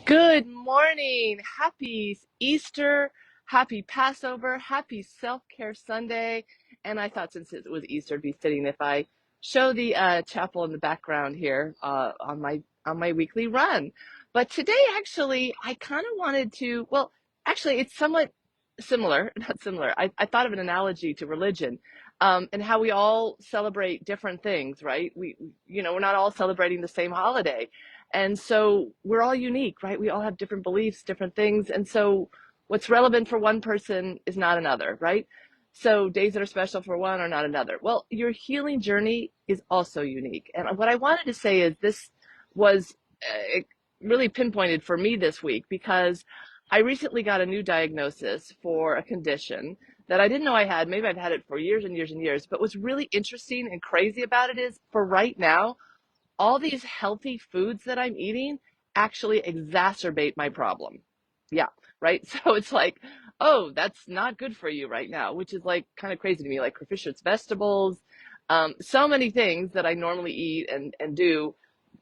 Good morning. Happy Easter. Happy Passover. Happy Self-Care Sunday. And I thought since it was Easter, it'd be fitting if I show the chapel in the background here on my weekly run. But today, actually, I kind of wanted to, well, actually, it's somewhat similar, not similar. I thought of an analogy to religion, and how we all celebrate different things, right? We're not all celebrating the same holiday. And so we're all unique, right? We all have different beliefs, different things. And so what's relevant for one person is not another, right? So days that are special for one are not another. Well, your healing journey is also unique. And what I wanted to say is this was really pinpointed for me this week because I recently got a new diagnosis for a condition that I didn't know I had. Maybe I've had it for years and years and years. But what's really interesting and crazy about it is for right now, all these healthy foods that I'm eating actually exacerbate my problem. Yeah, right. So it's like, oh, that's not good for you right now, which is like kind of crazy to me, like Cruciferous vegetables, so many things that I normally eat and do,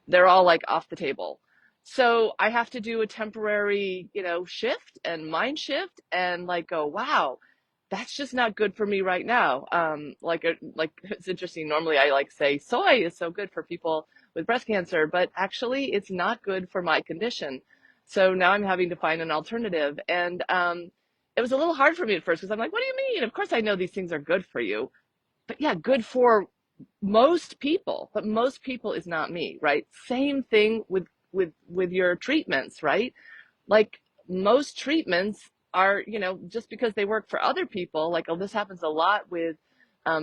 they're all like off the table. So I have to do a temporary, shift and mind shift and like go, wow, that's just not good for me right now. Like it's interesting. Normally I like say soy is so good for people with breast cancer, but actually it's not good for my condition. So now I'm having to find an alternative. And it was a little hard for me at first because I'm like, what do you mean? Of course I know these things are good for you, but yeah, good for most people, but most people is not me, right? Same thing with your treatments, right? Like most treatments are, just because they work for other people, like, oh, this happens a lot with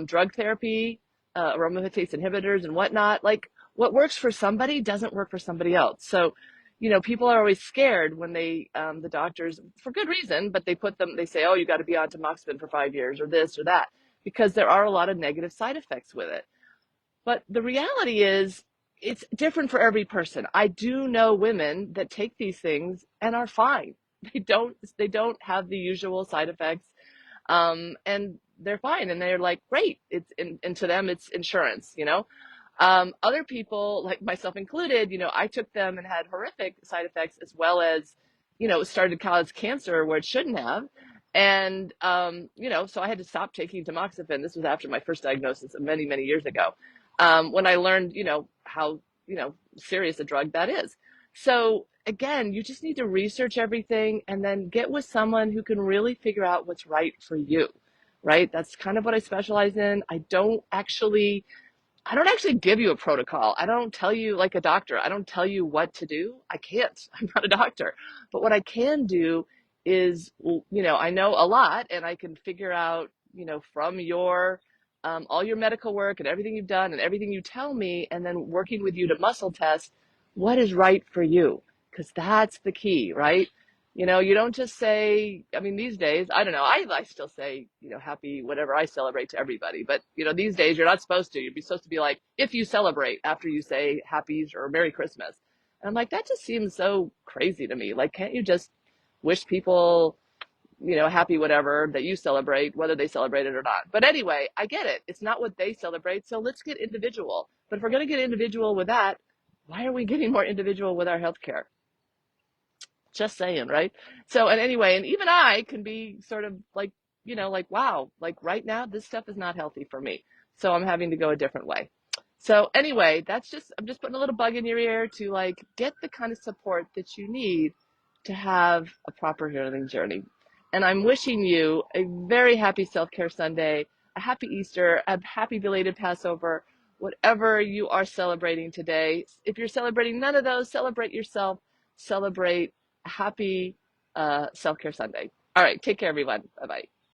drug therapy, aromatase inhibitors and whatnot. Like what works for somebody doesn't work for somebody else. So, people are always scared when the doctors, for good reason, but they say, oh, you got to be on tamoxifen for 5 years or this or that, because there are a lot of negative side effects with it. But the reality is, it's different for every person. I do know women that take these things and are fine. They don't have the usual side effects, and they're fine, and they're like, great. And to them, it's insurance. Other people, like myself included, I took them and had horrific side effects as well as, it started to cause cancer where it shouldn't have. And, so I had to stop taking tamoxifen. This was after my first diagnosis many, many years ago, when I learned, how, serious a drug that is. So again, you just need to research everything and then get with someone who can really figure out what's right for you, right? That's kind of what I specialize in. I don't actually give you a protocol. I don't tell you like a doctor. I don't tell you what to do. I can't. I'm not a doctor. But what I can do is, I know a lot and I can figure out, from your all your medical work and everything you've done and everything you tell me, and then working with you to muscle test what is right for you, because that's the key, right? You don't just say, I mean, these days, I don't know, I still say, happy whatever I celebrate to everybody. But, these days you're not supposed to. You'd be supposed to be like, if you celebrate after you say happy or Merry Christmas. And I'm like, that just seems so crazy to me. Like, can't you just wish people, happy whatever that you celebrate, whether they celebrate it or not? But anyway, I get it. It's not what they celebrate. So let's get individual. But if we're going to get individual with that, why are we getting more individual with our healthcare? Just saying, right? So, and anyway, and even I can be sort of like, like, wow, like right now, this stuff is not healthy for me. So I'm having to go a different way. So anyway, I'm just putting a little bug in your ear to like get the kind of support that you need to have a proper healing journey. And I'm wishing you a very happy self-care Sunday, a happy Easter, a happy belated Passover, whatever you are celebrating today. If you're celebrating none of those, celebrate yourself, celebrate happy self-care Sunday. All right, take care, everyone. Bye-bye.